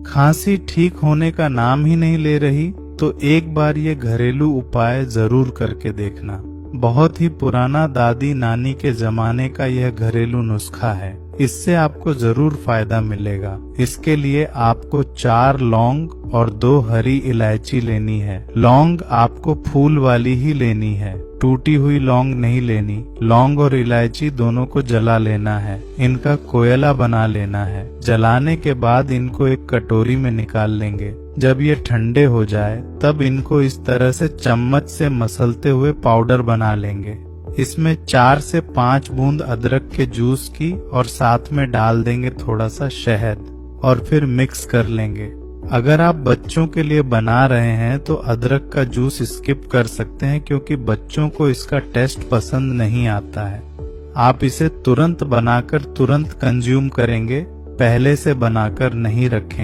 खांसी ठीक होने का नाम ही नहीं ले रही तो एक बार ये घरेलू उपाय जरूर करके देखना। बहुत ही पुराना दादी नानी के जमाने का यह घरेलू नुस्खा है। इससे आपको जरूर फायदा मिलेगा। इसके लिए आपको 4 लौंग और 2 हरी इलायची लेनी है। लौंग आपको फूल वाली ही लेनी है, टूटी हुई लौंग नहीं लेनी। लौंग और इलायची दोनों को जला लेना है, इनका कोयला बना लेना है। जलाने के बाद इनको एक कटोरी में निकाल लेंगे। जब ये ठंडे हो जाए तब इनको इस तरह से चम्मच से मसलते हुए पाउडर बना लेंगे। इसमें 4 से 5 बूंद अदरक के जूस की और साथ में डाल देंगे थोड़ा सा शहद और फिर मिक्स कर लेंगे। अगर आप बच्चों के लिए बना रहे हैं तो अदरक का जूस स्किप कर सकते हैं क्योंकि बच्चों को इसका टेस्ट पसंद नहीं आता है। आप इसे तुरंत बनाकर तुरंत कंज्यूम करेंगे, पहले से बनाकर नहीं रखें।